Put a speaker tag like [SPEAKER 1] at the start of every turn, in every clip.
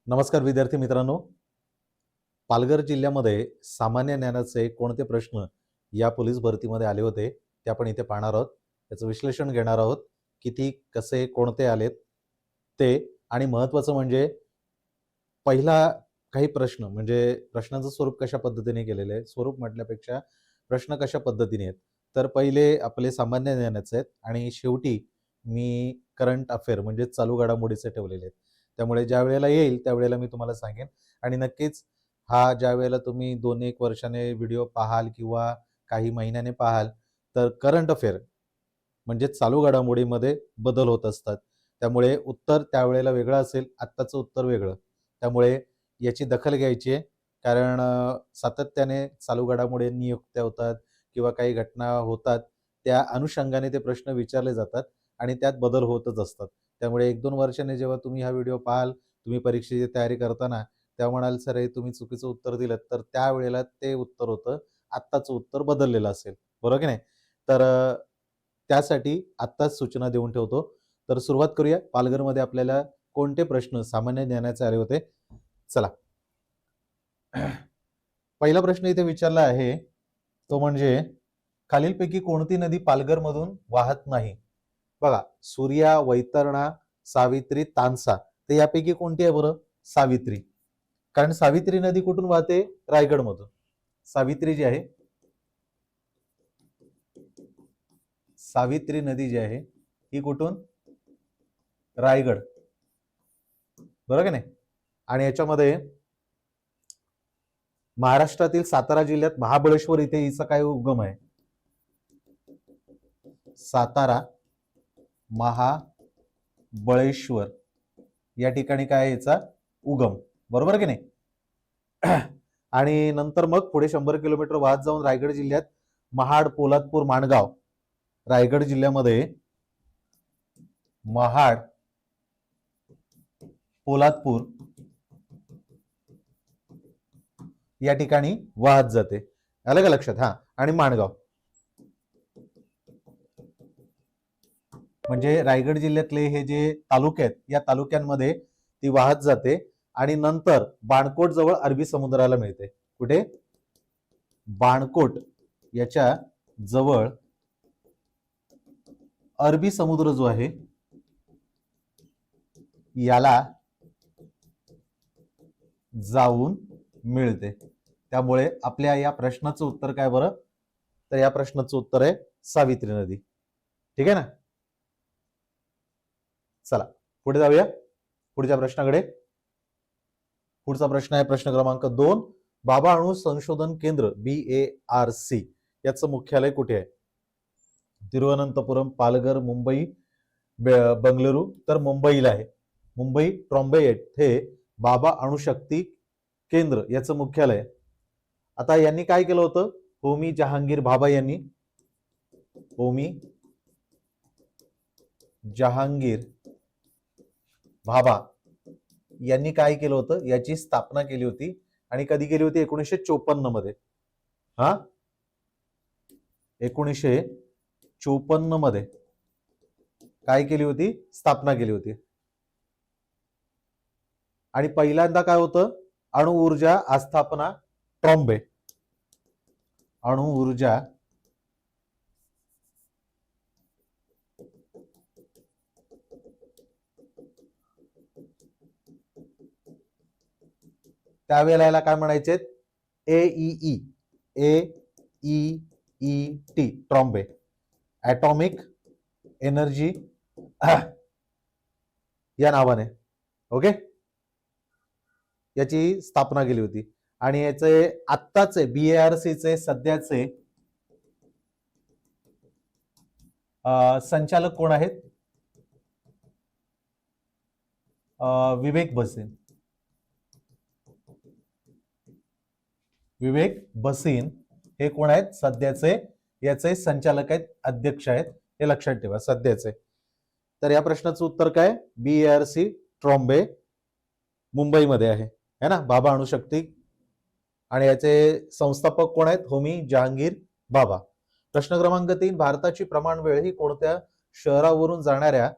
[SPEAKER 1] नमस्कार विद्यार्थी मित्रांनो. पालघर जिल्ह्यामध्ये सामान्य ज्ञानाचे कोणते प्रश्न या पोलीस भरतीमध्ये आले होते ते आपण इथे पाहणार आहोत. त्याचं विश्लेषण घेणार आहोत. किती, कसे, कोणते आलेत ते, आणि महत्त्वाचं म्हणजे पहिला काही प्रश्न म्हणजे प्रश्नाचं स्वरूप कशा पद्धतीने केलेलं आहे, स्वरूप म्हटल्यापेक्षा प्रश्न कशा पद्धतीने आहेत. तर पहिले आपले सामान्य ज्ञानाचे आहेत आणि शेवटी मी करंट अफेअर म्हणजे चालू घडामोडीचे ठेवलेले आहेत. त्यामुळे ज्या वेळेला येईल त्यावेळेला मी तुम्हाला सांगेन. आणि नक्कीच हा ज्या वेळेला तुम्ही 2-1 वर्षाने व्हिडिओ पाहाल किंवा काही महिन्याने पाहाल तर करंट अफेअर म्हणजे चालू घडामोडीमध्ये बदल होत असतात. त्यामुळे उत्तर त्यावेळेला वेगळं असेल, आत्ताचं उत्तर वेगळं. त्यामुळे याची दखल घ्यायची आहे. कारण सातत्याने चालू घडामोडी नियुक्त्या होतात किंवा काही घटना होतात. त्या अनुषंगाने ते प्रश्न विचारले जातात आणि त्यात बदल होतच असतात. त्यामुळे 1-2 वर्षांनी जेव्हा तुम्ही हा व्हिडिओ पाहाल, तुम्ही परीक्षेची तयारी करताना, तेव्हा म्हणाल सर हे तुम्ही चुकीचं उत्तर दिलं, तर त्यावेळेला ते उत्तर होतं. आत्ताचं उत्तर बदललेलं असेल. बरोबर की नाही? तर त्यासाठी आत्ताच सूचना देऊन ठेवतो. तर सुरुवात करूया. पालघरमध्ये आपल्याला कोणते प्रश्न सामान्य ज्ञानाचे आले होते? चला. पहिला प्रश्न इथे विचारला आहे तो म्हणजे खालीलपैकी कोणती नदी पालघरमधून वाहत नाही? बघा, सूर्या, वैतरणा, सावित्री, तानसा. तर यापैकी कोणती आहे बरं? सावित्री. कारण सावित्री नदी कुठून वाहते? रायगडमधून. सावित्री जी आहे, सावित्री नदी जी आहे ही कुठून? रायगड. बरोबर की नाही? आणि याच्यामध्ये महाराष्ट्रातील सातारा जिल्ह्यात महाबळेश्वर इथे हिचा काय उगम आहे? सातारा, महाबळेश्वर या ठिकाणी काय आहे याचा उगम. बरोबर की नाही? आणि नंतर मग पुढे 100 किलोमीटर वाहत जाऊन रायगड जिल्ह्यात महाड, पोलादपूर, माणगाव. रायगड जिल्ह्यामध्ये महाड, पोलादपूर या ठिकाणी वाहत जाते. आलं का लक्षात? हा. आणि माणगाव म्हणजे रायगड जिल्ह्यातले हे जे तालुके आहेत या तालुक्यांमध्ये ती वाहत जाते आणि नंतर बाणकोट जवळ अरबी समुद्राला मिळते. कुठे? बाणकोट याच्या जवळ अरबी समुद्र जो आहे याला जाऊन मिळते. त्यामुळे आपल्या या प्रश्नाचं उत्तर काय बरं? तर या प्रश्नाचं उत्तर आहे सावित्री नदी. ठीक आहे ना? चला पुढे जाऊया पुढच्या प्रश्नाकडे. पुढचा प्रश्न आहे प्रश्न क्रमांक 2. बाबा अणु संशोधन केंद्र BARC याचं मुख्यालय कुठे आहे? तिरुवनंतपुरम, पालघर, मुंबई, बंगळुरू. तर मुंबईला आहे. मुंबई ट्रॉम्बे येथे बाबा अणुशक्ती केंद्र याचं मुख्यालय. आता यांनी काय केलं होतं? होमी जहांगीर भाभा यांनी, होमी जहांगीर भाभा यांनी काय केलं होतं? याची स्थापना केली होती. आणि कधी केली होती? 1954 मध्ये. हा, 1954 मध्ये काय केली होती? स्थापना केली होती. आणि पहिल्यांदा काय होतं? अणु ऊर्जा आस्थापना ट्रॉम्बे. अणु ऊर्जा त्यावेळेला काय म्हणायचे? AEE, AEET Trombay, atomic energy या नावाने. ओके, याची स्थापना केली होती. आणि याचे आत्ताचे BARC चे सध्याचे संचालक कोण आहेत? विवेक भसीन. विवेक भसीन हे कोण आहेत? सध्याचे याचे संचालक आहेत, अध्यक्ष आहेत. हे लक्षात ठेवा, सध्याचे. तर या प्रश्नाचं उत्तर काय? BARC ट्रॉम्बे मुंबईमध्ये आहे, है ना? बाबा अणुशक्ती. आणि याचे संस्थापक कोण आहेत? होमी जहांगीर भाभा. प्रश्न क्रमांक 3. भारताची प्रमाण वेळ ही कोणत्या शहरावरून जाणाऱ्या,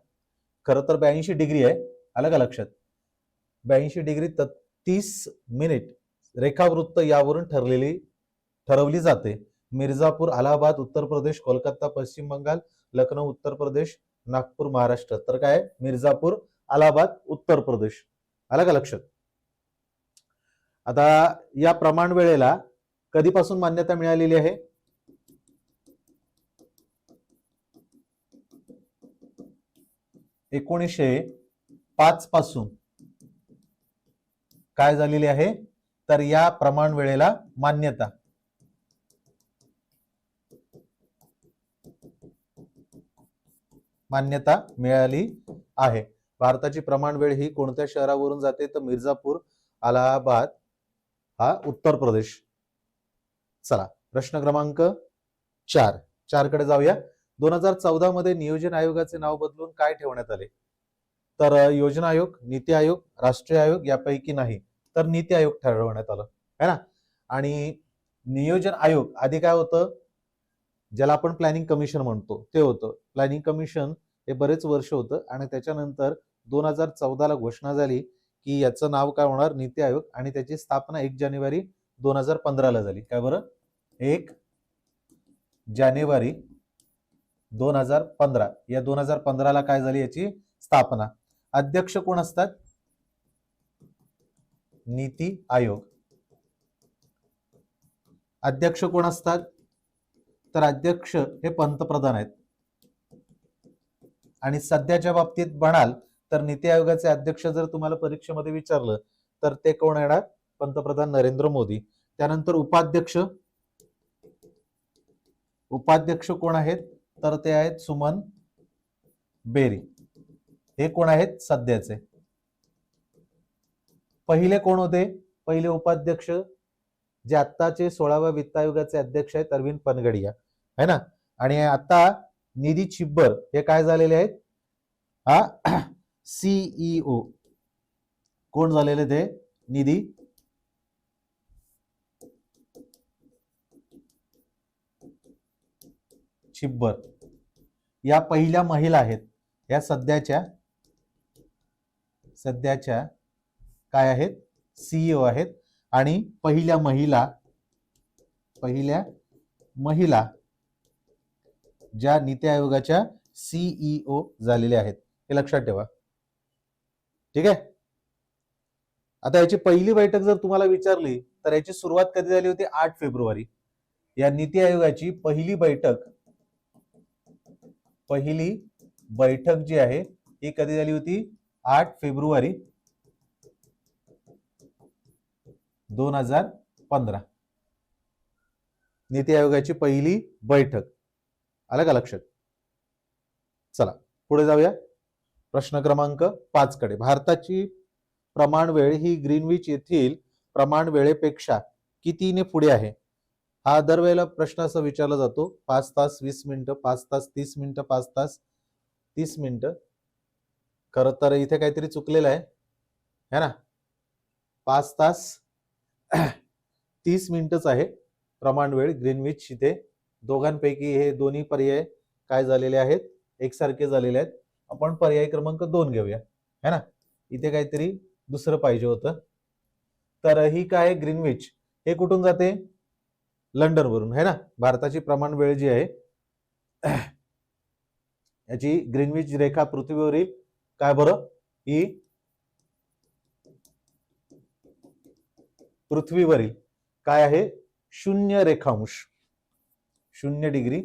[SPEAKER 1] खरं तर 82 डिग्री आहे, आलं का लक्षात? 82°33' रेखावृत्त यावरून ठरवली जाते. मिर्जापूर अलाहाबाद उत्तर प्रदेश, कोलकाता पश्चिम बंगाल, लखनौ उत्तर प्रदेश, नागपूर महाराष्ट्र. तर काय मिर्जापूर अलाहाबाद उत्तर प्रदेश. आलं का लक्षात? आता या प्रमाण वेळेला कधीपासून मान्यता मिळालेली आहे? 1905 पासून काय झालेली आहे? तर या प्रमाण वेळेला मान्यता मिळाली आहे. भारताची प्रमाण वेळ ही कोणत्या शहरावरून जाते? तर मिर्जापूर अलाहाबाद हा उत्तर प्रदेश. चला प्रश्न क्रमांक 4 कडे जाऊया. 2014 मध्ये नियोजन आयोगाचे नाव बदलून काय ठेवण्यात आले? तर योजना आयोग, नीती आयोग, राष्ट्रीय आयोग यापैकी नाही. तर नीती आयोग ठरवण्यात आलं है ना. आणि नियोजन आयोग आधी काय होतं? ज्याला आपण प्लॅनिंग कमिशन म्हणतो ते होतं. प्लॅनिंग कमिशन हे बरेच वर्ष होतं आणि त्याच्यानंतर 2014 ला घोषणा झाली की याचं नाव काय होणार? नीती आयोग. आणि त्याची स्थापना 1 जानेवारी 2015 ला झाली. काय बरं? 1 जानेवारी 2015. या 2015 ला काय झाली याची स्थापना. अध्यक्ष कोण असतात? नीती आयोग. अध्यक्ष कोण असतात? तर अध्यक्ष हे पंतप्रधान आहेत. आणि सध्याच्या बाबतीत म्हणाल तर नीती आयोगाचे अध्यक्ष जर तुम्हाला परीक्षेमध्ये विचारलं तर ते कोण येणार? पंतप्रधान नरेंद्र मोदी. त्यानंतर उपाध्यक्ष कोण आहेत? तर ते आहेत सुमन बेरी. हे कोण आहेत? सध्याचे. पहिले कोण होते? पहिले उपाध्यक्ष जे आत्ताचे 16व्या वित्त आयोगाचे अध्यक्ष आहेत अरविंद पनगडिया है ना. आणि आता निधी छिब्बर हे काय झालेले आहेत? हा सीईओ. कोण झालेले ते? निधी छिब्बर. या पहिल्या महिला आहेत. या सध्याच्या काय आहेत? सीईओ आहेत. आणि पहिल्या महिला ज्या नीती आयोगाच्या सीईओ झालेल्या आहेत हे लक्षात ठेवा. ठीक आहे. आता याची पहिली बैठक जर तुम्हाला विचारली तर याची सुरुवात कधी झाली होती? 8 फेब्रुवारी. या नीती आयोगाची पहिली बैठक जी आहे ही कधी झाली होती? 8 फेब्रुवारी 2015. नीती आयोगाची पहिली बैठक. आलं का लक्षात? चला पुढे जाऊया. प्रश्न क्रमांक 5 कडे. भारताची प्रमाण वेळ ही ग्रीनविच येथील प्रमाण वेळेपेक्षा कितीने पुढे आहे? हा दरवेळेला प्रश्न असा विचारला जातो. 5 तास 20 मिनिटं, 5 तास 30 मिनिटं, 5 तास 30 मिनिटं. खरं तर इथे काहीतरी चुकलेलं आहे है ना. 5 तास 30 मिनिटच आहे प्रमाण वेळ ग्रीनविच इथे. दोघांपैकी हे दोन्ही पर्याय काय झालेले आहेत? एकसारखे झालेले आहेत. आपण पर्याय क्रमांक 2 घेऊया है ना. इथे काहीतरी दुसरं पाहिजे होतं. तर ही काय ग्रीनविच हे कुठून जाते? लंडन वरून है ना. भारताची प्रमाण वेळ जी आहे याची ग्रीनविच रेखा पृथ्वीवरील काय बरं? ही पृथ्वीवरील काय आहे? 0 रेखांश 0 डिग्री.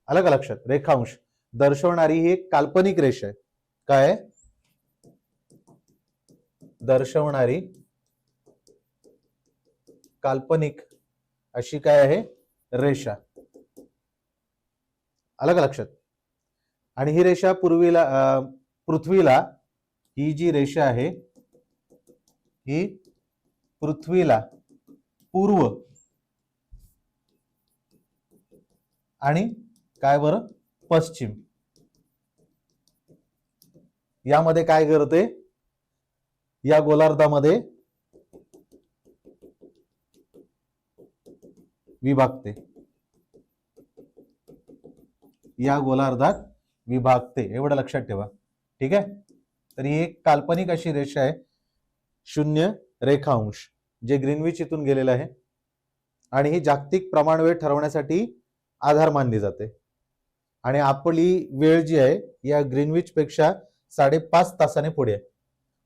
[SPEAKER 1] आलं का लक्षात? रेखांश दर्शवणारी ही एक काल्पनिक रेषा आहे. काय? दर्शवणारी काल्पनिक अशी काय आहे? रेषा. आलं का लक्षात? आणि ही रेषा पृथ्वीला ही जी रेषा आहे ही पृथ्वीला पूर्व आणि काय बरं? पश्चिम यामध्ये काय करते? या गोलार्धामध्ये विभागते. या गोलार्धात विभागते. एवढं लक्षात ठेवा. ठीक आहे. तर ही एक काल्पनिक अशी रेषा आहे, शून्य रेखांश, जे ग्रीनविच इथून गेलेलं आहे आणि ही जागतिक प्रमाण वेळ ठरवण्यासाठी आधार मानली जाते. आणि आपली वेळ जी आहे या ग्रीनविच पेक्षा 5.5 तासाने पुढे आहे.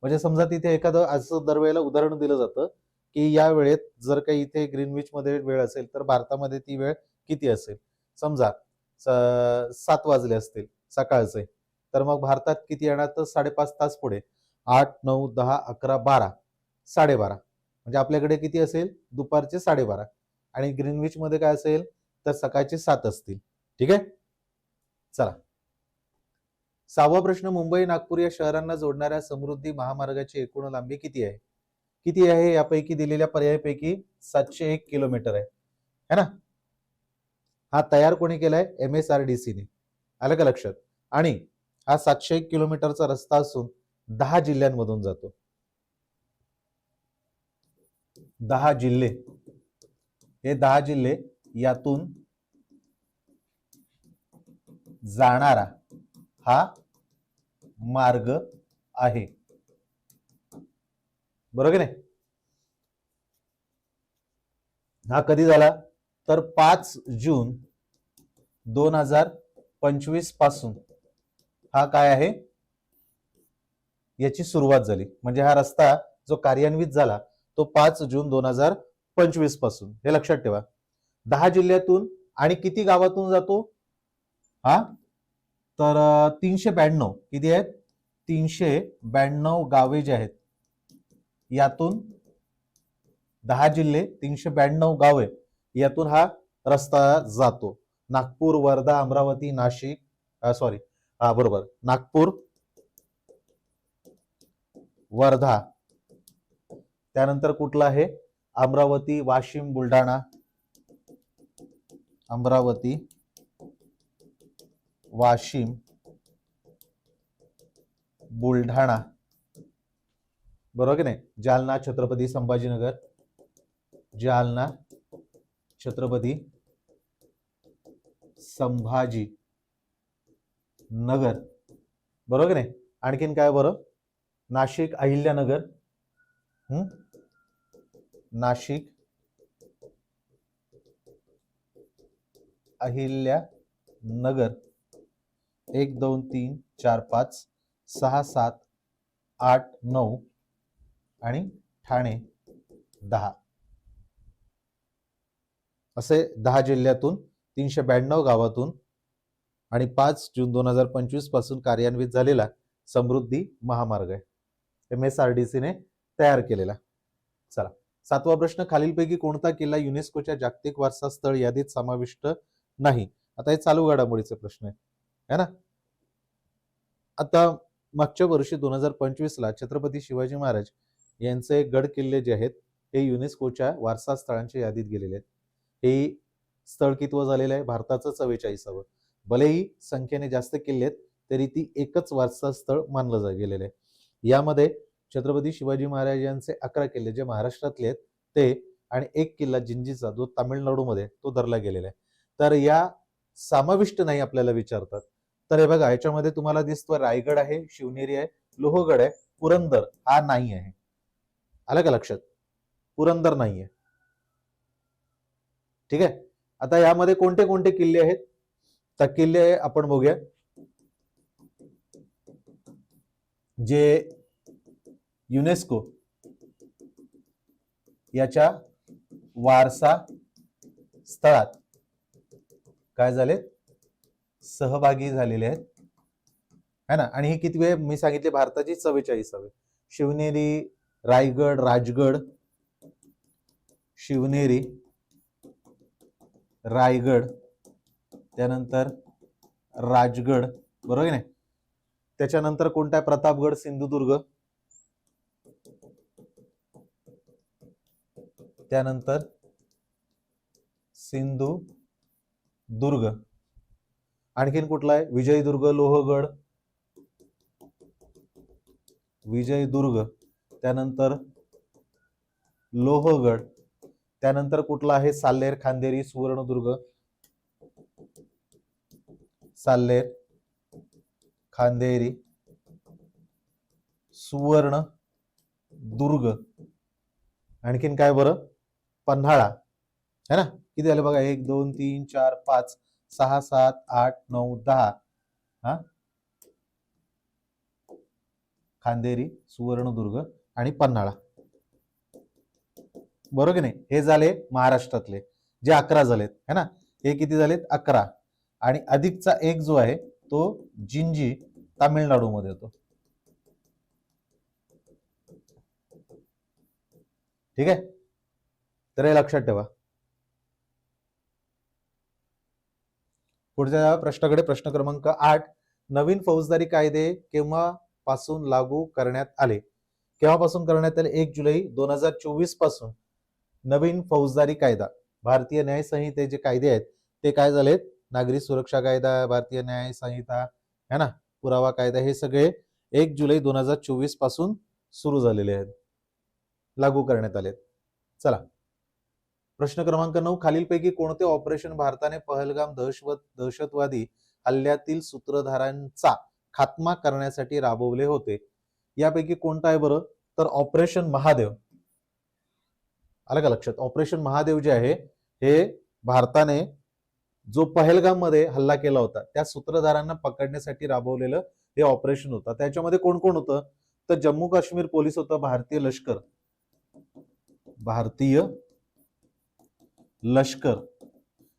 [SPEAKER 1] म्हणजे समजा तिथे एखादं असं दरवेळेला उदाहरण दिलं जातं की या वेळेत जर काही इथे ग्रीनविच मध्ये वेळ असेल तर भारतामध्ये ती वेळ किती असेल. समजा 7 वाजले असतील सकाळचे, तर मग भारतात किती येणार, तर 5.5 तास पुढे. 8, 9, 10, 11, 12, 12:30. म्हणजे आपल्याकडे किती असेल, दुपारचे 12:30. आणि ग्रीनविच मध्ये काय असेल, तर सकाळचे 7 असतील. ठीक आहे. चला, 6वा प्रश्न, मुंबई नागपूर या शहरांना जोडणाऱ्या समृद्धी महामार्गाची एकूण लांबी किती आहे? किती आहे यापैकी दिलेल्या पर्यायापैकी 701 किलोमीटर आहे, है ना. हा तयार कोणी केलाय, MSRDC ने. आलं का लक्षात. आणि हा 701 किलोमीटरचा रस्ता असून 10 जिल्ह्यांमधून जातो. 10 जिल्हे, हे 10 जिल्हे यातून जाणारा हा मार्ग आहे. बरोबर नाही. हा कधी झाला, तर 5 जून 2025 पासून हा काय आहे, याची सुरुवात झाली. म्हणजे हा रस्ता जो कार्यान्वित झाला तो 5 जून 2025 पासून. हे लक्षात ठेवा. 10 जिल्ह्यातून आणि किती गावातून जातो हा, तर 392. किती आहेत, 392 गावे जे आहेत यातून 10 जिल्हे, 392 गावे यातून हा रस्ता जातो. नागपूर, वर्धा, अमरावती, नाशिक, सॉरी हा बरोबर, नागपूर, वर्धा, त्यानंतर कुठला आहे, अमरावती, वाशिम, बुलढाणा, अमरावती, वाशिम, बुलढाणा, बरोबर की नाही, जालना, छत्रपती संभाजीनगर, जालना, छत्रपती संभाजी नगर, बरोबर की नाही. आणखीन काय बरं, नाशिक, अहिल्यानगर, नाशिक, अहिल्यानगर, 1, 2, 3, 4, 5, 6, 7, 8, 9 आणि ठाणे 10. असे 10 जिल्ह्यातून 392 गावातून आणि 5 जून 2025 पासून कार्यान्वित झालेला समृद्धी महामार्ग आहे, MSRDC ने तयार केलेला. चला, 7वा प्रश्न, खालीलपैकी कोणता किल्ला युनेस्कोच्या जागतिक वारसा स्थळ यादीत समाविष्ट नाही? आता हे चालू घडामोडीचे प्रश्न आहे ना. आता मागच्या वर्षी 2025 ला छत्रपती शिवाजी महाराज यांचे गड किल्ले जे आहेत हे युनेस्कोच्या वारसा स्थळांच्या यादीत गेलेले आहेत. हे स्थळ कितवं झालेलं आहे, भारताचं 44वं. भलेही संख्येने जास्त किल्ले आहेत तरी ती एकच वारसा स्थळ मानलं गेलेलं आहे. यामध्ये छत्रपती शिवाजी महाराज यांचे 11 किल्ले जे महाराष्ट्रातले आहेत ते, आणि एक किल्ला जिंजीचा जो तामिळनाडूमध्ये तो धरला गेलेला आहे. तर या समाविष्ट नाही आपल्याला विचारतात. तर हे बघा, याच्यामध्ये तुम्हाला दिसतो रायगड आहे, शिवनेरी आहे, लोहगड आहे, पुरंदर हा नाही आहे. आलं का लक्षात, पुरंदर नाहीये. ठीक आहे. आता यामध्ये कोणते कोणते किल्ले आहेत, तर किल्ले आपण बघूया जे युनेस्को याच्या वारसा स्थळात काय झाले, सहभागी झालेले आहेत, है ना. आणि ही किती वेळ मी सांगितले, भारताची 44वी. शिवनेरी, रायगड, राजगड, शिवनेरी, रायगड, त्यानंतर राजगड, बरोबर आहे ना. त्याच्यानंतर कोणता आहे, प्रतापगड, सिंधुदुर्ग, त्यानंतर सिंधुदुर्ग. आणखीन कुठला आहे, विजयदुर्ग, लोहगड, विजयदुर्ग, त्यानंतर लोहगड, त्यानंतर कुठला आहे, साल्हेर, खांदेरी, सुवर्णदुर्ग, साल्हेर, खांदेरी, सुवर्ण दुर्ग, आणखीन काय बरं, पन्हाळा, है ना. किती झाले बघा, 1 2 3 4 5 6 7 8 9 10. हा, खांदेरी, सुवर्णदुर्ग आणि पन्हाळा, बरोबर की नाही. हे झाले महाराष्ट्रातले जे 11 झालेत, है ना. हे किती झालेत, 11. आणि अधिकचा एक जो आहे तो जिंजी तामिळनाडू मध्ये होतो. ठीक आहे, तर हे लक्षात ठेवा. पुढच्या प्रश्नाकडे, प्रश्न क्रमांक 8. नवीन फौजदारी कायदे केव्हापासून लागू करण्यात आले? केव्हापासून करण्यात आले? 1 जुलै 2024 पासून नवीन फौजदारी कायदा, भारतीय न्याय संहिते जे कायदे आहेत ते काय झालेत, नागरी सुरक्षा कायदा, भारतीय न्याय संहिता, है ना, पुरावा कायदा, हे सगळे 1 जुलै 2024 पासून सुरू झालेले आहेत, लागू करण्यात आलेत. चला, प्रश्न क्रमांक 9. खालीलपैकी कोणते ऑपरेशन भारताने पहलगाम दहशतवादी हल्ल्यातील सूत्रधारांचा खात्मा करण्यासाठी राबवले होते? यापैकी कोणता आहे बरं, तर ऑपरेशन महादेव. आलं का लक्षात? ऑपरेशन महादेव जे आहे हे भारताने जो पहलगाम मध्ये हल्ला केला होता त्या सूत्रधारांना पकडण्यासाठी राबवलेलं हे ऑपरेशन होतं. त्याच्यामध्ये कोण कोण होतं, तर जम्मू काश्मीर पोलीस होतं, भारतीय लष्कर,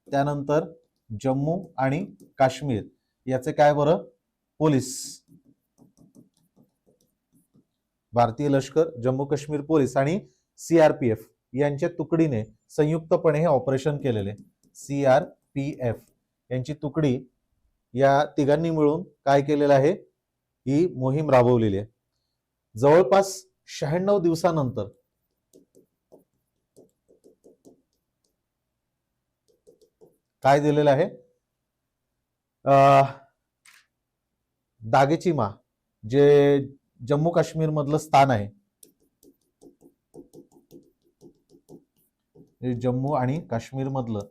[SPEAKER 1] त्यानंतर जम्मू आणि काश्मीर याचे काय बरं, पोलीस, भारतीय लष्कर, जम्मू काश्मीर पोलीस आणि सीआरपीएफ यांच्या तुकडीने संयुक्तपणे हे ऑपरेशन केलेले. सीआरपीएफ यांची तुकडी, या तिघांनी मिळून काय केलेलं आहे, ही मोहीम राबवलेली आहे. जवळपास 96 दिवसानंतर काय दिलेलं आहे, दागेचिमा जे जम्मू काश्मीर मधलं स्थान आहे, जम्मू आणि काश्मीर मधलं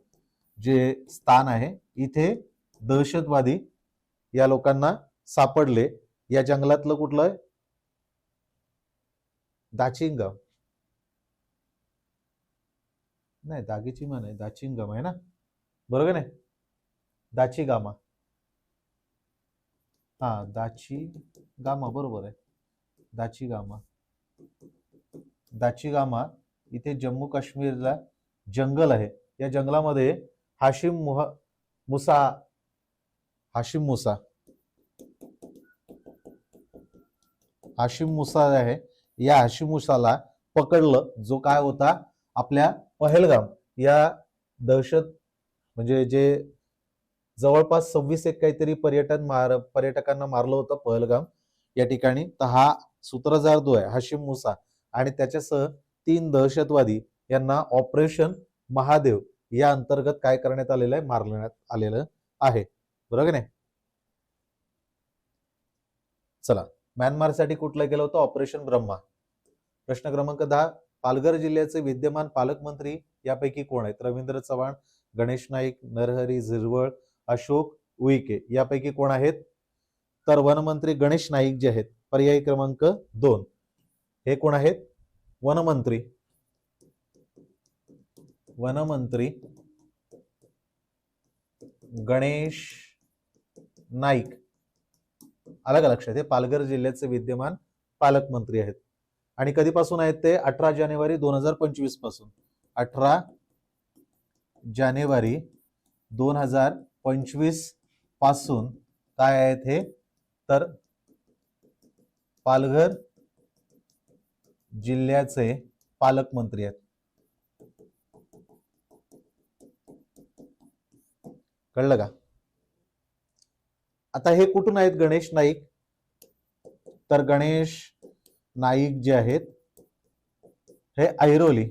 [SPEAKER 1] जे स्थान आहे, इथे दहशतवादी या लोकांना सापडले. या जंगलातलं कुठलं आहे, दाचिंगम, नाही दागेचिमा नाही, दाचिंगम आहे ना, बरोबर नाही, दाचिगामा, हा दाचिगामा बरोबर आहे, दाचिगामा इथे जम्मू काश्मीरला जंगल आहे. या जंगलामध्ये हाशिम मुसा आहे. या हाशिम मुसाला पकडलं, जो काय होता, आपल्या पहलगाम या दहशत म्हणजे जे जवळपास 26 एक काहीतरी पर्यटकांना मारलं होतं पहलगाम या ठिकाणी. तर हा सूत्रधार जो आहे हाशिम मुसा आणि त्याच्यासह 3 दहशतवादी यांना ऑपरेशन महादेव या अंतर्गत काय करण्यात आलेलं आहे, मारण्यात आलेलं आहे, बरोबर नाही. चला, म्यानमारसाठी कुठलं केलं होतं, ऑपरेशन ब्रह्मा. प्रश्न क्रमांक 10. पालघर जिल्ह्याचे विद्यमान पालकमंत्री यापैकी कोण आहेत? रवींद्र चव्हाण, गणेश नाईक, नरहरी झिरवळ, अशोक उईके यापैकी कोण आहेत? तर वनमंत्री गणेश नाईक जे आहेत, पर्याय क्रमांक 2, हे कोण आहेत? वनमंत्री गणेश नाईक. आलं का लक्षात? हे पालघर जिल्ह्याचे विद्यमान पालकमंत्री आहेत. आणि कधीपासून आहेत ते? 18 जानेवारी 2025 पासून. 18 जानेवारी 2025 पासून काय आहेत हे? तर पालघर जिल्ह्याचे पालकमंत्री आहेत. कळलं का? आता हे कुठून आहेत गणेश नाईक? तर गणेश नाईक जे आहेत हे ऐरोली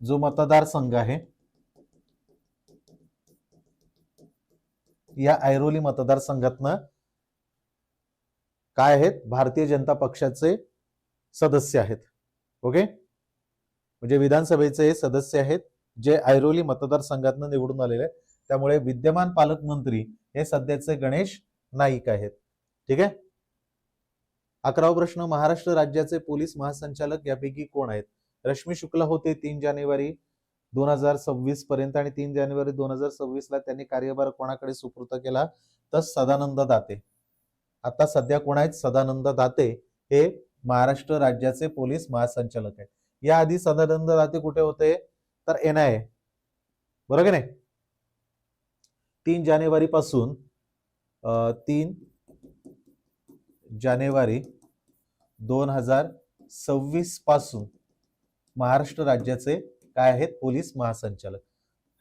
[SPEAKER 1] जो मतदारसंघ आहे, या ऐरोली मतदारसंघातनं काय आहेत? भारतीय जनता पक्षाचे सदस्य आहेत. ओके, म्हणजे विधानसभेचे सदस्य आहेत जे ऐरोली मतदारसंघातनं निवडून आलेले आहेत. त्यामुळे विद्यमान पालकमंत्री हे सध्याचे गणेश नाईक आहेत. ठीक आहे. 11वा प्रश्न, महाराष्ट्र राज्याचे पोलीस महासंचालक यापैकी कोण आहेत? रश्मी शुक्ला होते 3 जानेवारी 2026 पर्यंत आणि 3 जानेवारी 2026 ला त्यांनी कार्यभार कोणाकडे सुपूर्द केला? तर सदानंद दाते. आता सध्या कोण आहेत? सदानंद दाते हे महाराष्ट्र राज्याचे पोलीस महासंचालक आहेत. याआधी सदानंद दाते कुठे होते? तर NIA, बरोबर नाही? 3 जानेवारी पासून 3 जानेवारी 2026 पासून महाराष्ट्र राज्याचे काय आहेत? पोलीस महासंचालक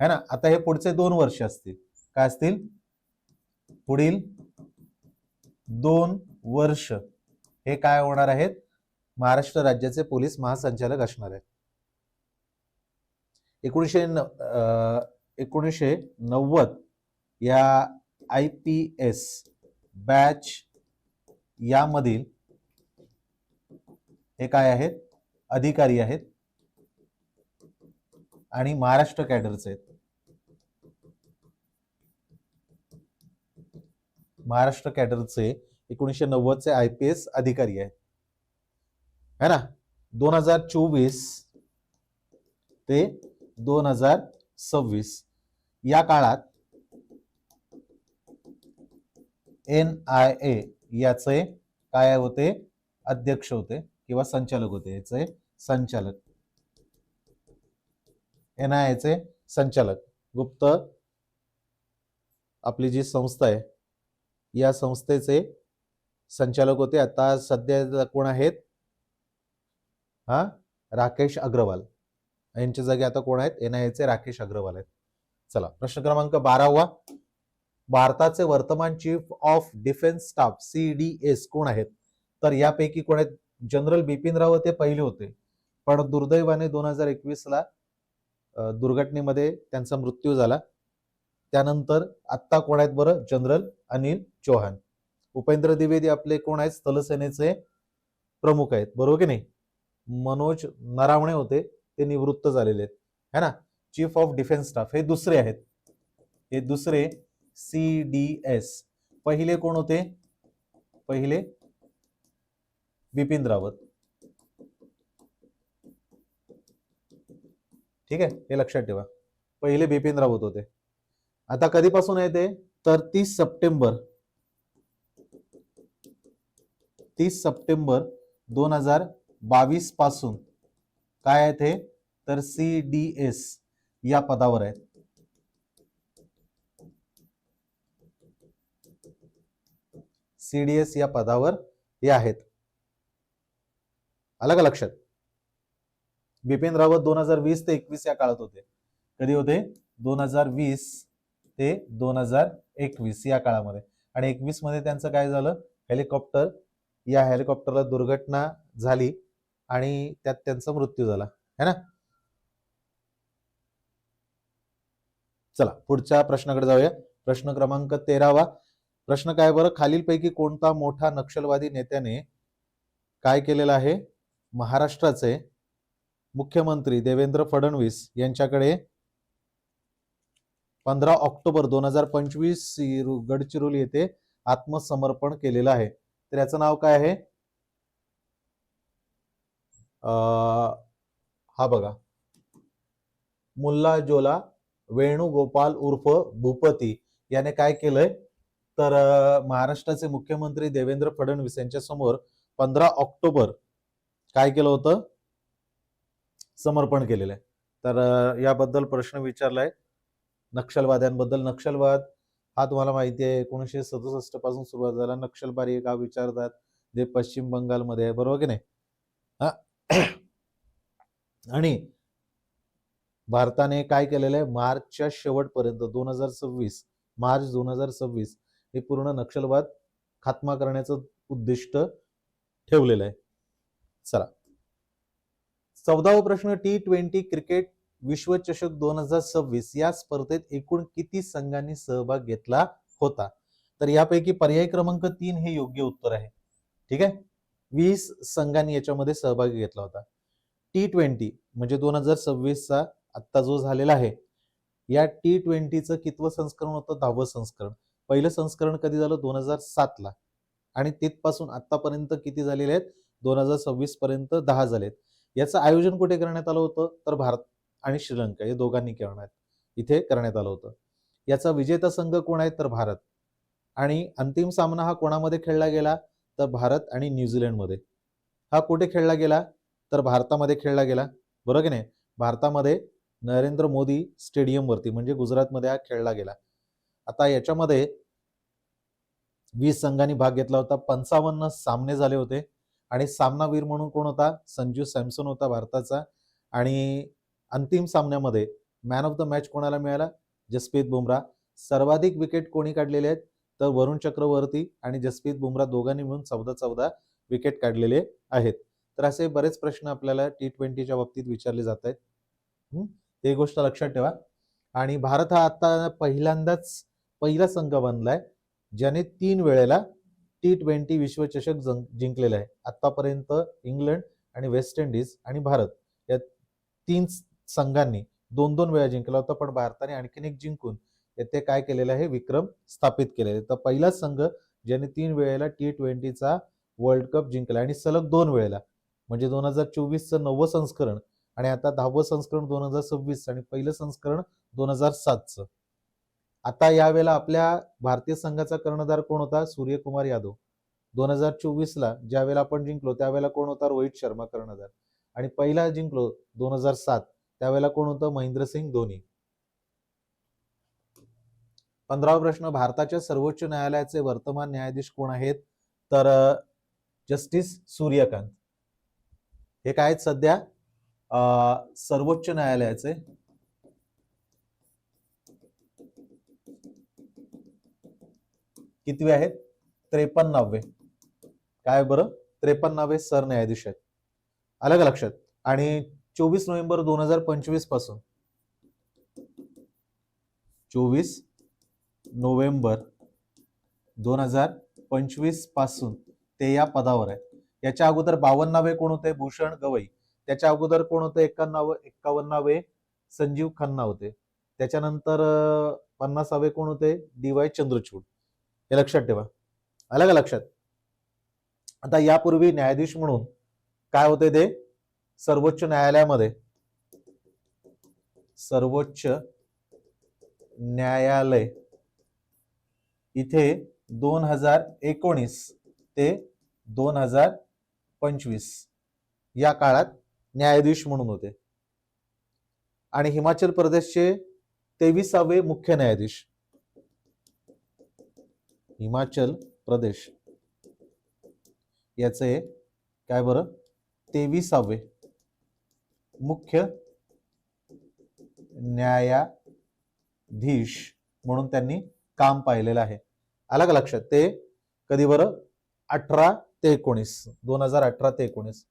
[SPEAKER 1] है ना. आता हे पुढचे 2 वर्ष असतील. काय असतील? पुढील 2 वर्ष हे काय होणार आहेत? महाराष्ट्र राज्याचे पोलीस महासंचालक असणार आहेत. 1990 या IPS बॅच यामधील हे काय आहेत? अधिकारी आहेत आणि महाराष्ट्र कॅडरचे आहेत. महाराष्ट्र कॅडरचे 1990 चे IPS अधिकारी आहेत है ना. 2024 ते 2026 या काळात NIA याचे काय होते? अध्यक्ष होते किंवा संचालक होते. याचे संचालक, NIA चे संचालक, गुप्त आपली जी संस्था आहे या संस्थेचे संचालक होते. आता सध्या कोण आहेत? राकेश अग्रवाल. यांच्या जागी आता कोण आहेत? NIA चे राकेश अग्रवाल आहेत. चला, प्रश्न क्रमांक 12वा, भारताचे वर्तमान chief of defence staff CDS कोण आहेत? तर यापैकी कोण आहेत? जनरल बिपिन रावत हे पहिले होते, पण दुर्दैवाने 2021 ला दुर्घटनेमध्ये त्यांचा मृत्यू झाला. त्यानंतर आता कोण आहेत बरं? जनरल अनिल चौहान. उपेंद्र द्विवेदी आपले कोण आहेत? स्थलसेनेचे प्रमुख आहेत, बरोबर की नाही. मनोज नरावणे होते, ते निवृत्त झालेले आहेत है ना. चीफ ऑफ डिफेन्स स्टाफ हे दुसरे आहेत. हे दुसरे CDS. पहिले कोण होते? पहिले बिपिन रावत. ठीक आहे, हे लक्षात ठेवा. पहिले बिपिन रावत होते. आता कधीपासून आहे ते? तर 30 सप्टेंबर 2022 पासून काय आहे ते? तर CDS या पदावर आहेत. CDS या पदावर हे आहेत. आलं का लक्षात? बिपिन रावत 2020 ते 21 या काळात होते. कधी होते? 2020 ते 2021 या काळामध्ये. आणि 21 मध्ये त्यांचं काय झालं? हेलिकॉप्टर, या हेलिकॉप्टरला दुर्घटना झाली आणि त्यात त्यांचा मृत्यू झाला है ना. चला, पुढच्या प्रश्नाकडे जाऊया. प्रश्न क्रमांक 13वा. प्रश्न काय बरं? खालीलपैकी कोणता मोठा नक्षलवादी नेत्याने काय केलेला आहे? महाराष्ट्राचे मुख्यमंत्री देवेंद्र फडणवीस यांच्याकडे 15 ऑक्टोबर 2025 गडचिरोली येथे आत्मसमर्पण केलेलं आहे. तर याचं नाव काय आहे? हा बघा, मुल्ला जोला वेणुगोपाल उर्फ भूपती याने काय केलंय? तर महाराष्ट्राचे मुख्यमंत्री देवेंद्र फडणवीस यांच्या समोर 15 ऑक्टोबर काय केलं होतं? समर्पण केलेलं आहे. तर याबद्दल प्रश्न विचारलाय नक्षलवाद्यांबद्दल. नक्षलवाद हा तुम्हाला माहिती आहे 1967 पासून सुरुवात झाला. नक्षलबारी हे गाव विचारतात जे पश्चिम बंगालमध्ये आहे, बरोबर की नाही. आणि भारताने काय केलेलं आहे? मार्चच्या शेवटपर्यंत 2026 मार्च 2026 हे पूर्ण नक्षलवाद खात्मा करण्याचं उद्दिष्ट ठेवलेलं आहे. चला, 14वा प्रश्न, T20 क्रिकेट विश्वचषक 2026 या स्पर्धेत एकूण किती संघांनी सहभाग घेतला होता? तर यापैकी पर्याय क्रमांक 3 हे योग्य उत्तर आहे. ठीक आहे, 20 संघांनी याच्यामध्ये सहभाग घेतला होता. T20 म्हणजे 2026 चा आता जो झालेला आहे, या T20चं कितवं संस्करण होतं? 10वं संस्करण. पहिलं संस्करण कधी झालं? 2007 ला. आणि तिथपासून आतापर्यंत किती झालेले आहेत? 2026 पर्यंत 10 झालेत. याचं आयोजन कुठे करण्यात आलं होतं? तर भारत आणि श्रीलंका हे दोघांनी करण्यात इथे करण्यात आलं होतं. याचा विजेता संघ कोण आहे? तर भारत. आणि अंतिम सामना हा कोणामध्ये खेळला गेला? तर भारत आणि न्यूझीलंडमध्ये. हा कुठे खेळला गेला? तर भारतामध्ये खेळला गेला. बरोबर की नाही? भारतामध्ये नरेंद्र मोदी स्टेडियमवरती म्हणजे गुजरातमध्ये हा खेळला गेला. आता याच्यामध्ये 20 संघांनी भाग घेतला होता. 55 सामने झाले होते आणि सामनावीर म्हणून कोण होता? संजू सॅमसन होता भारताचा. आणि अंतिम सामन्यामध्ये मॅन ऑफ द मॅच कोणाला मिळाला? जसप्रीत बुमराह. सर्वाधिक विकेट कोणी काढलेले आहेत? तर वरुण चक्रवर्ती आणि जसप्रीत बुमराह दोघांनी मिळून 14 विकेट काढलेले आहेत. तर असे बरेच प्रश्न आपल्याला T20च्या बाबतीत विचारले जात आहेत. ते गोष्ट लक्षात ठेवा. आणि भारत हा आता पहिल्यांदाच पहिला संघ बनलाय ज्याने 3 वेळेला T20 विश्वचषक जिंकलेला आहे. आतापर्यंत इंग्लंड आणि वेस्ट इंडिज आणि भारत या 3 संघांनी 2-2 वेळा जिंकला होता, पण भारताने आणखीन एक जिंकून येथे काय केलेलं आहे? विक्रम स्थापित केलेले. तर पहिलाच संघ ज्याने 3 वेळेला T20चा वर्ल्ड कप जिंकला आणि सलग 2 वेळेला, म्हणजे 2024चं 9वं संस्करण आणि आता 10वं संस्करण 2026 आणि पहिलं संस्करण 2007चं. आता यावेळेला आपल्या भारतीय संघाचा कर्णधार कोण होता? सूर्यकुमार यादव. 2024ला ज्या वेळेला आपण जिंकलो त्यावेळेला कोण होता? रोहित शर्मा कर्णधार. आणि पहिला जिंकलो 2007 त्यावेळेला कोण होतं? महेंद्रसिंग धोनी. 15वा प्रश्न, भारताच्या सर्वोच्च न्यायालयाचे वर्तमान न्यायाधीश कोण आहेत? तर जस्टिस सूर्यकांत. हे काय आहेत सध्या? सर्वोच्च न्यायालयाचे कितवे आहेत? 53वे. काय बरं? 53वे सरन्यायाधीश आहेत. अलग लक्षात. आणि 24 नोव्हेंबर 2025 पासून 24 नोव्हेंबर 2025 पासून ते या पदावर आहेत. याच्या अगोदर 52वे कोण होते? भूषण गवई. त्याच्या अगोदर कोण होते? 51वे संजीव खन्ना होते. त्याच्यानंतर 50वे कोण होते? DY चंद्रचूड. हे लक्षात ठेवा. अलग लक्षात. आता यापूर्वी न्यायाधीश म्हणून काय होते ते? सर्वोच्च न्यायालयामध्ये सर्वोच्च न्यायालय इथे 2019 ते 2025 या काळात न्यायाधीश म्हणून होते. आणि हिमाचल प्रदेशचे 23वे मुख्य न्यायाधीश. हिमाचल प्रदेश याचे काय बरं? 23वे मुख्य न्यायाधीश म्हणून त्यांनी काम पाहिलेलं आहे. अलग लक्षात. ते कधी बरं? 18 ते 19 2018 ते 19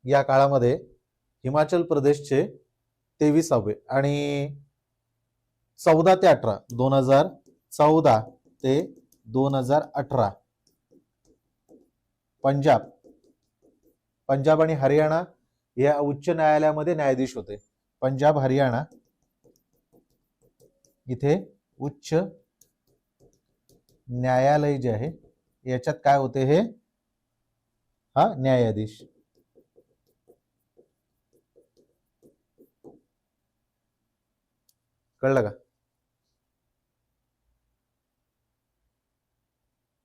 [SPEAKER 1] या काळामध्ये हिमाचल प्रदेशचे 23वे आणि 14 ते 18 2014 ते 2018 पंजाब आणि हरियाणा या उच्च न्यायालयामध्ये न्यायाधीश होते. पंजाब हरियाणा इथे उच्च न्यायालय जे आहे याच्यात काय होते? हे न्यायाधीश. कळलं का?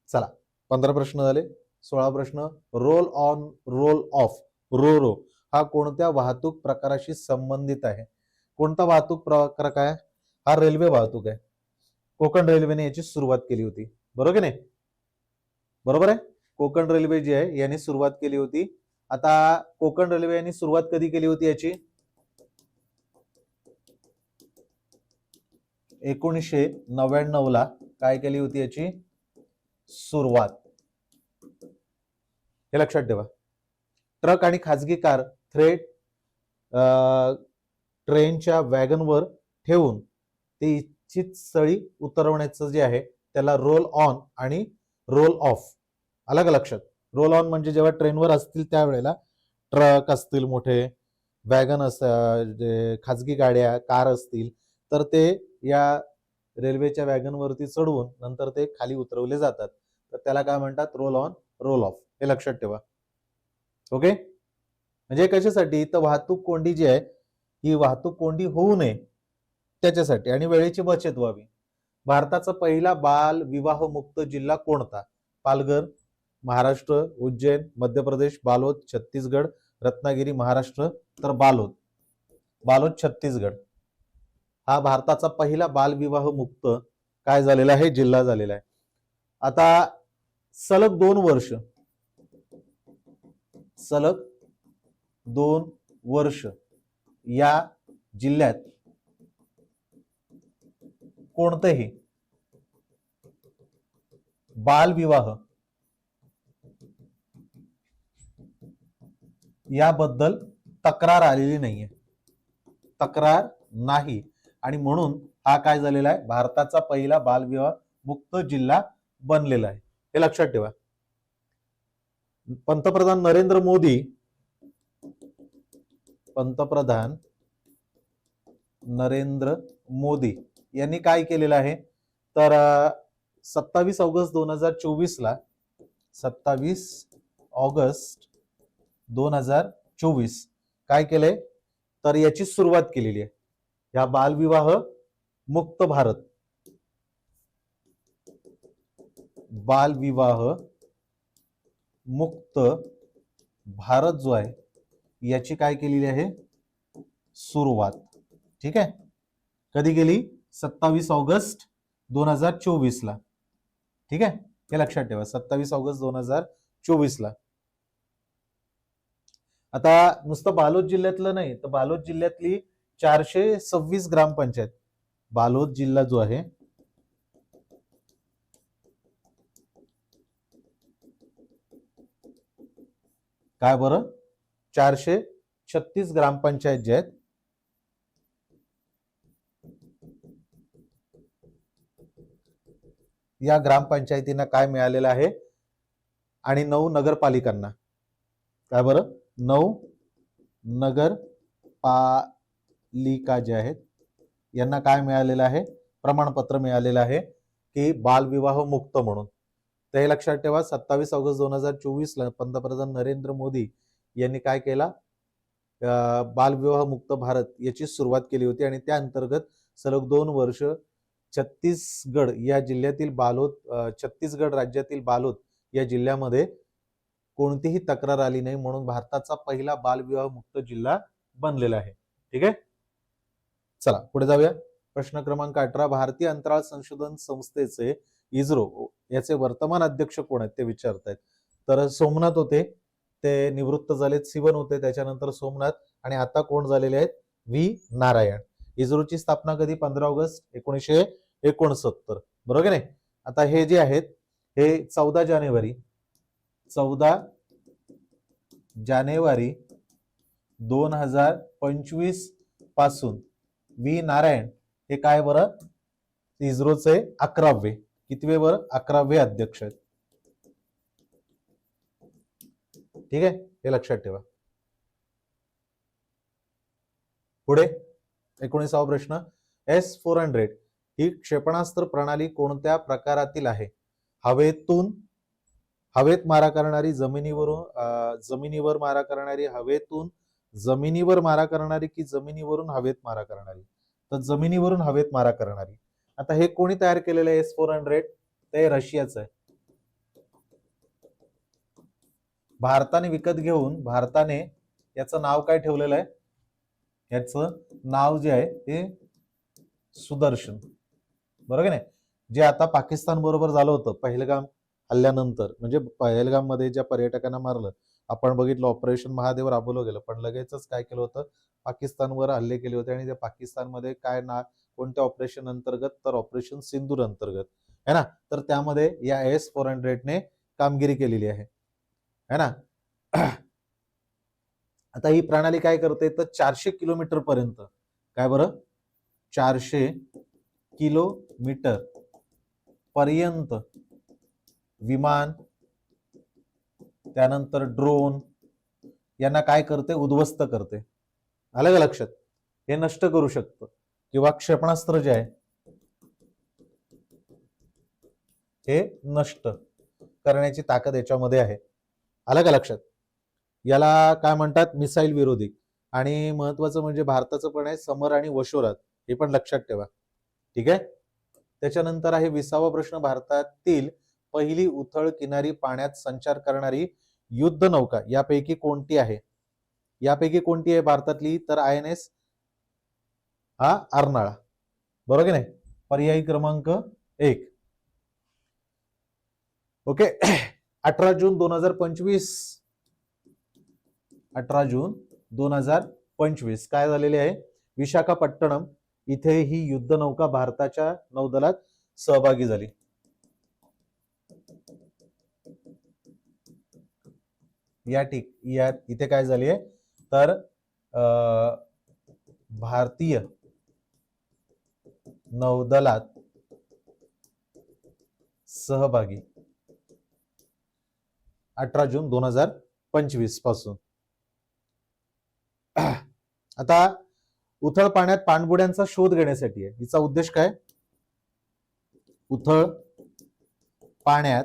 [SPEAKER 1] चला, 15 प्रश्न झाले. 16 प्रश्न, रोल ऑन रोल ऑफ रो हा कोणत्या वाहतूक प्रकाराशी संबंधित आहे? कोणता वाहतूक प्रकार काय? हा रेल्वे वाहतूक आहे. कोकण रेल्वेने याची सुरुवात केली होती. बरोबर की नाही? बरोबर आहे. कोकण रेल्वे जी आहे यांनी सुरुवात केली होती. आता कोकण रेल्वे यांनी सुरुवात कधी केली होती याची? 1999ला काय केली होती याची सुरुवात. हे लक्षात ठेवा. ट्रक आणि खासगी कार थेट ट्रेनच्या वॅगनवर ठेवून ते इच्छित स्थळी उतरवण्याचं जे आहे त्याला रोल ऑन आणि रोल ऑफ. अलग लक्षात. रोल ऑन म्हणजे जेव्हा ट्रेनवर असतील त्यावेळेला ट्रक असतील, मोठे वॅगन खासगी गाड्या, कार असतील, तर ते या रेल्वेच्या वॅगनवरती चढवून नंतर ते खाली उतरवले जातात. तर त्याला काय म्हणतात? Role on roll of. हे लक्षात ठेवा. ओके. म्हणजे कशासाठी? तर वाहतूक कोंडी जी आहे ही वाहतूक कोंडी होऊ नये त्याच्यासाठी आणि वेळेची बचत व्हावी. भारताचा पहिला बाल विवाह मुक्त जिल्हा कोणता? पालघर, महाराष्ट्र, उज्जैन, मध्य प्रदेश, बालोद, छत्तीसगड, रत्नागिरी, महाराष्ट्र. तर बालोद छत्तीसगड हा भारताचा पहिला बालविवाह मुक्त काय झालेला आहे? जिल्हा झालेला आहे. आता सलग 2 वर्ष या जिल्ह्यात कोणतेही बालविवाह याबद्दल तक्रार आलेली नाहीये. तक्रार नाही आणि म्हणून हा काय झालेला आहे? भारताचा पहिला बालविवाह मुक्त जिल्हा बनलेला आहे. हे लक्षात ठेवा. पंतप्रधान नरेंद्र मोदी यांनी काय केलेलं आहे? तर 27 ऑगस्ट 2024 ला 27 ऑगस्ट 2024 काय केलंय? तर याची सुरुवात केलेली आहे. या बालविवाह मुक्त भारत मुक्त भारत जो आहे याची काय केलेली आहे? सुरुवात. ठीक आहे. कधी केली? 27 ऑगस्ट 2024 ला. ठीक आहे. हे लक्षात ठेवा. 27 ऑगस्ट 2024 ला. आता नुसतं बालोद जिल्ह्यातलं नाही तर बालोद जिल्ह्यातली 426 ग्रामपंचायत. बालोद जिल्हा जो आहे काय बरं? 436 ग्रामपंचायत जे आहेत या ग्रामपंचायतींना काय मिळालेलं आहे? आणि 9 नगरपालिकांना काय बरं? 9 नगरपालिका जे आहेत यांना काय मिळालेलं आहे? प्रमाणपत्र मिळालेलं आहे की बालविवाह मुक्त म्हणून. तर हे लक्षात ठेवा. 27 ऑगस्ट 2024 ला पंतप्रधान नरेंद्र मोदी यांनी काय केला? बालविवाह मुक्त भारत याची सुरुवात केली होती आणि त्या अंतर्गत सलग 2 वर्ष छत्तीसगड या जिल्ह्यातील छत्तीसगड राज्यातील बालोद या जिल्ह्यामध्ये कोणतीही तक्रार आली नाही म्हणून भारताचा पहिला बालविवाह मुक्त जिल्हा बनलेला आहे. ठीक आहे. चला पुढे जाऊया. प्रश्न क्रमांक 18. भारतीय अंतराळ संशोधन संस्थेचे इस्रो याचे वर्तमान अध्यक्ष कोण आहेत ते विचारतायत. तर सोमनाथ होते, ते निवृत्त झालेत. सिवन होते, त्याच्यानंतर सोमनाथ आणि आता कोण झालेले आहेत? व्ही नारायण. इस्रोची स्थापना कधी? 15 ऑगस्ट 1969. बरोबर नाही? आता हे जे आहेत हे 14 जानेवारी 2025 पासून व्ही नारायण हे काय बरं? इस्रोचे 11वे. कितवे बरं? 11वे अध्यक्ष आहेत. ठीक आहे. हे लक्षात ठेवा. पुढे 19वा प्रश्न. S-400 ही क्षेपणास्त्र प्रणाली कोणत्या प्रकारातील आहे? हवेत मारा करणारी, जमिनीवर मारा करणारी, हवेतून जमिनीवर मारा करणारी की जमिनीवरून हवेत मारा करणारी? तर जमिनीवरून हवेत मारा करणारी. आता हे कोणी तयार केलेलं आहे? S-400 ते रशियाचं आहे. भारताने विकत घेऊन भारताने याचं नाव काय ठेवलेलं आहे? याचं नाव जे आहे ते सुदर्शन. बरोबर नाही? जे आता पाकिस्तान बरोबर झालं होतं पहलगाम हल्ल्यानंतर, म्हणजे पहलगाम मध्ये ज्या पर्यटकांना मारलं, आपण बघितलं ऑपरेशन महादेव राबवलं गेलं, पण लगेचच काय केलं होतं? पाकिस्तानवर हल्ले केले होते आणि त्या पाकिस्तानमध्ये काय कोणत्या ऑपरेशन अंतर्गत? तर ऑपरेशन सिंदूर अंतर्गत है ना. तर त्यामध्ये या S-400 ने कामगिरी केलेली आहे है ना. आता ही प्रणाली काय करते? तर 400 किलोमीटर पर्यंत काय बरं? 400 किलोमीटर पर्यंत विमान, त्यानंतर ड्रोन यांना काय करते? उद्ध्वस्त करते. आलं का लक्षात? हे नष्ट करू शकतं किंवा क्षेपणास्त्र जे आहे हे नष्ट करण्याची ताकद याच्यामध्ये आहे. आलं का लक्षात? याला काय म्हणतात? मिसाईल विरोधी. आणि महत्वाचं म्हणजे भारताचं पण आहे समर आणि वशोरात, हे पण लक्षात ठेवा. ठीक आहे. त्याच्यानंतर आहे 20वा प्रश्न, भारतातील पहिली उथळ किनारी पाण्यात संचार करणारी युद्ध नौका यापैकी कोणती आहे? यापैकी कोणती आहे भारतातली? तर INS अर्नाळा. बरोबर की नाही? पर्यायी क्रमांक 1. ओके. 18 जून 2025, 18 जून 2025 काय झालेले आहे? विशाखापट्टणम इथे ही युद्ध नौका भारताच्या नौदलात सहभागी झाली. या इथे काय झाली आहे? तर भारतीय नौदलात सहभागी 18 जून 2025 पासून. आता उथळ पाण्यात पाणबुड्यांचा शोध घेण्यासाठी आहे. हिचा उद्देश काय? उथळ पाण्यात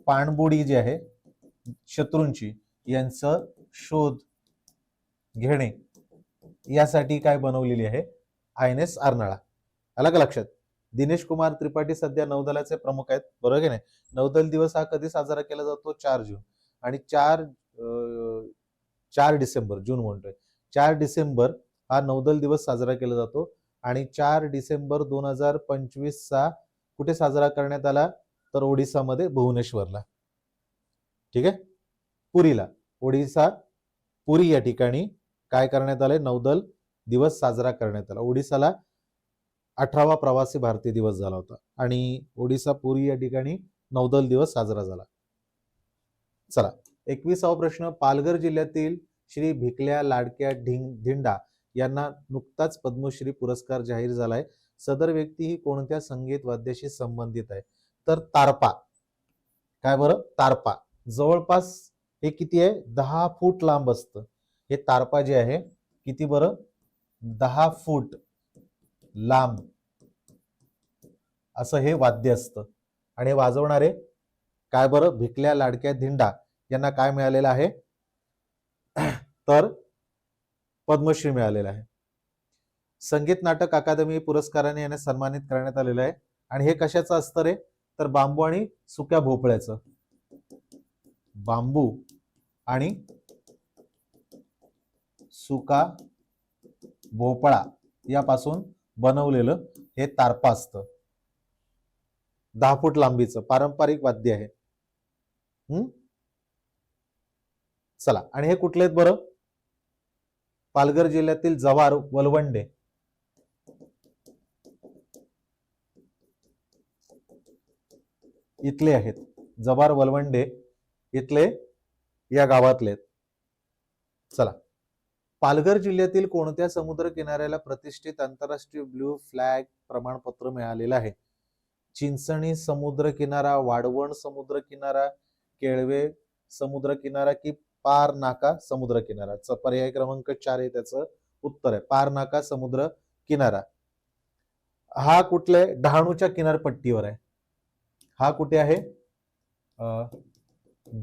[SPEAKER 1] पाणबुडी जी आहे शत्रूंची, यांचं शोध घेणे यासाठी काय बनवलेली आहे? INS अर्नाळा. आला का लक्षात? दिनेश कुमार त्रिपाठी सध्या नौदलाचे प्रमुख आहेत. बरोबर की नाही? नौदल दिवस हा कधी साजरा केला जातो? 4 जून. आणि 4 डिसेंबर, जून म्हणतोय, 4 डिसेंबर हा नौदल दिवस साजरा केला जातो. आणि 4 डिसेंबर 2025 चा कुठे साजरा करण्यात आला? तर ओडिसामध्ये भुवनेश्वरला. ठीक आहे. पुरीला, ओडिसा पुरी या ठिकाणी काय करण्यात आले? नौदल दिवस साजरा करण्यात आला. ओडिसाला 18वा प्रवासी भारतीय दिवस झाला होता आणि ओडिसा पुरी या ठिकाणी नौदल दिवस साजरा झाला. चला, 21वा प्रश्न, पालघर जिल्ह्यातील श्री भिकल्या लाडक्या धिंडा यांना नुकताच पद्मश्री पुरस्कार जाहीर झालाय. सदर व्यक्ती ही कोणत्या संगीत वाद्याशी संबंधित आहे? तर तारपा. काय बरं? तारपा. जवळपास हे किती आहे? 10 फूट लांब असतं हे तारपा जे आहे. किती बरं? 10 फूट लांब असं हे वाद्य असतं. आणि वाजवणारे काय बरं? भिकल्या लाडक्या धिंडा यांना काय मिळालेलं आहे? तर पद्मश्री मिळालेला आहे. संगीत नाटक अकादमी पुरस्काराने यांना सन्मानित करण्यात आलेलं आहे. आणि हे कशाचं असतं रे? तर बांबू आणि सुक्या भोपळ्याचं. बांबू आणि सुका भोपळा यापासून बनवलेलं हे तारपा असतं. 10 फूट लांबीचं पारंपरिक वाद्य आहे. चला, आणि हे कुठले आहेत बरं? पालघर जिल्ह्यातील जव्हार वलवंडे इथले आहेत. जव्हार वलवंडे इथले या गावातले आहेत. चला, पालघर जिल्ह्यातील कोणत्या समुद्र किनाऱ्याला प्रतिष्ठित आंतरराष्ट्रीय ब्ल्यू फ्लॅग प्रमाणपत्र मिळालेलं आहे? चिंचणी समुद्र किनारा, वाढवण समुद्र किनारा, केळवे समुद्र किनारा की पार नाका समुद्र किनारा? पर्याय क्रमांक 4 आहे त्याचं उत्तर आहे पार नाका समुद्र किनारा. हा कुठल्या? डहाणूच्या किनारपट्टीवर आहे. हा कुठे आहे?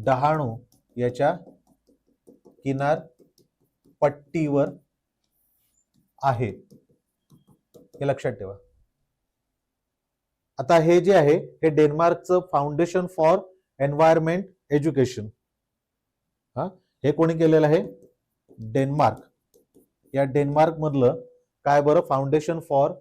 [SPEAKER 1] डहाणू याच्या किनारपट्टीवर आहे, हे लक्षात ठेवा. आता हे जे आहे हे डेन्मार्कचं फाउंडेशन फॉर एन्व्हायरमेंट एज्युकेशन, हे कोणी केलेलं आहे? डेन्मार्क. या डेन्मार्क मधलं काय बरं? Foundation for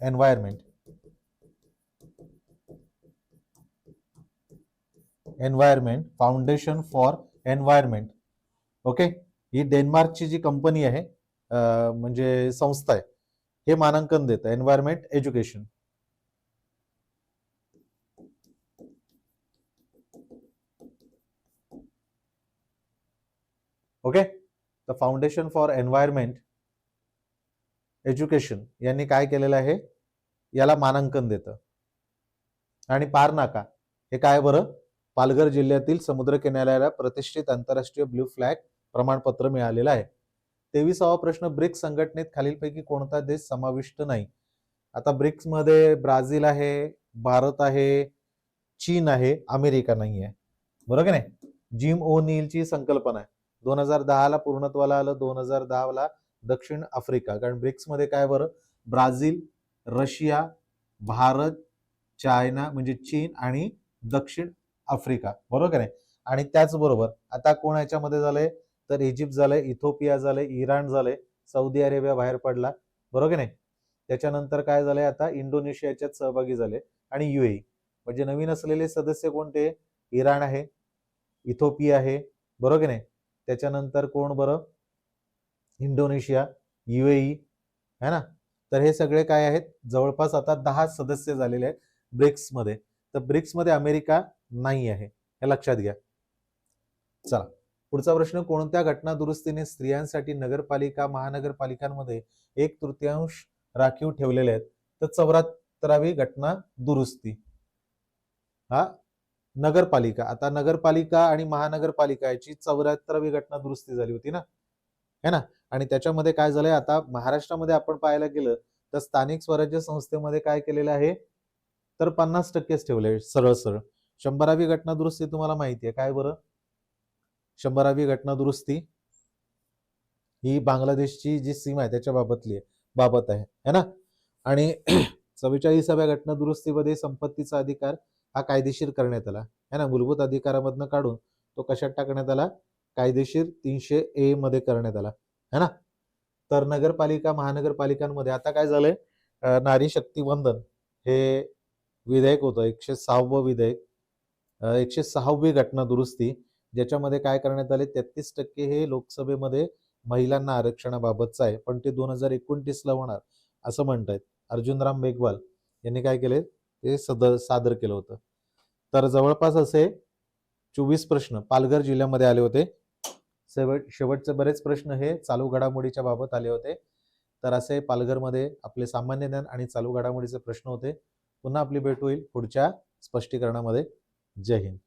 [SPEAKER 1] environment foundation for environment. Okay. ही डेन्मार्कची जी कंपनी आहे, म्हणजे संस्था आहे, हे मानांकन देतं environment education. Okay. The foundation for environment education यांनी काय केलेलं आहे, याला मानांकन देतं. आणि पार नाका हे काय बरं, पालघर जिल्ह्यातील समुद्र किनाऱ्याला प्रतिष्ठित आंतरराष्ट्रीय ब्ल्यू फ्लॅग प्रमाणपत्र मिळालेलं आहे. 23वा प्रश्न, ब्रिक्स संघटनेत खालीलपैकी कोणता देश समाविष्ट नाही? आता ब्रिक्स मध्ये ब्राझील आहे, भारत आहे, चीन आहे, अमेरिका नाही आहे. बरोबर की नाही? जिम ओ नीलची संकल्पना आहे. 2010ला पूर्णत्वाला आलं, 2010ला दक्षिण आफ्रिका. कारण ब्रिक्स मध्ये काय बरं, ब्राझील, रशिया, भारत, चायना म्हणजे चीन आणि दक्षिण आफ्रिका. बरोबर की नाही? आणि त्याचबरोबर आता कोण याच्यामध्ये झालंय, तर इजिप्त झालंय, इथिओपिया झालंय, इराण झालंय, सौदी अरेबिया बाहेर पडला. बरोबर की नाही? त्याच्यानंतर काय झालंय, आता इंडोनेशिया याच्यात सहभागी झाले आणि युएई. म्हणजे नवीन असलेले सदस्य कोणते, इराण आहे, इथिओपिया आहे. बरोबर की नाही? त्याच्यानंतर कोण बरं, इंडोनेशिया, युएई है ना. तर हे सगळे काय आहेत, जवळपास आता 10 सदस्य झालेले आहेत ब्रिक्स मध्ये. तर ब्रिक्स मध्ये अमेरिका नाही आहे, हे लक्षात घ्या. चला पुढचा प्रश्न, कोणत्या घटना दुरुस्तीने स्त्रियांसाठी नगरपालिका महानगरपालिकांमध्ये 1/3 राखीव ठेवलेले आहेत? तर 74वी घटना दुरुस्ती. हा नगरपालिका, आता नगरपालिका आणि महानगरपालिका याची 74वी घटना दुरुस्ती झाली होती ना, है ना. आणि त्याच्यामध्ये काय झालंय, आता महाराष्ट्रामध्ये आपण पाहायला गेलं तर स्थानिक स्वराज्य संस्थेमध्ये काय केलेलं आहे, तर 50%च ठेवले सरळ सरळ. 100वी घटना दुरुस्ती तुम्हाला माहिती आहे काय बरं, 100वी घटना दुरुस्ती ही बांगलादेशची जी सीमा आहे त्याच्या बाबत आहे है ना. आणि 44व्या घटना दुरुस्तीमध्ये संपत्तीचा अधिकार हा कायदेशीर करण्यात आला है ना. मूलभूत अधिकारामधनं काढून तो कशात टाकण्यात आला, कायदेशीर 300A मध्ये करण्यात आला है ना. तर नगरपालिका महानगरपालिकांमध्ये आता काय झालंय, नारी शक्ती वंदन हे विधेयक होतं, 106वं विधेयक, 106वी घटना दुरुस्ती, ज्याच्यामध्ये काय करण्यात आले, 33% हे लोकसभेमध्ये महिलांना आरक्षणाबाबतचं आहे, पण ते 2029ला होणार असं म्हणतायत. अर्जुनराम मेघवाल यांनी काय केले, ते सादर केलं होतं. तर जवळपास असे 24 प्रश्न पालघर जिल्ह्यामध्ये आले होते. शेवटचे बरेच प्रश्न हे चालू घडामोडीच्या बाबत आले होते. तर असे पालघरमध्ये आपले सामान्य ज्ञान आणि चालू घडामोडीचे प्रश्न होते. पुन्हा आपली भेट होईल पुढच्या स्पष्टीकरणामध्ये. जय हिंद.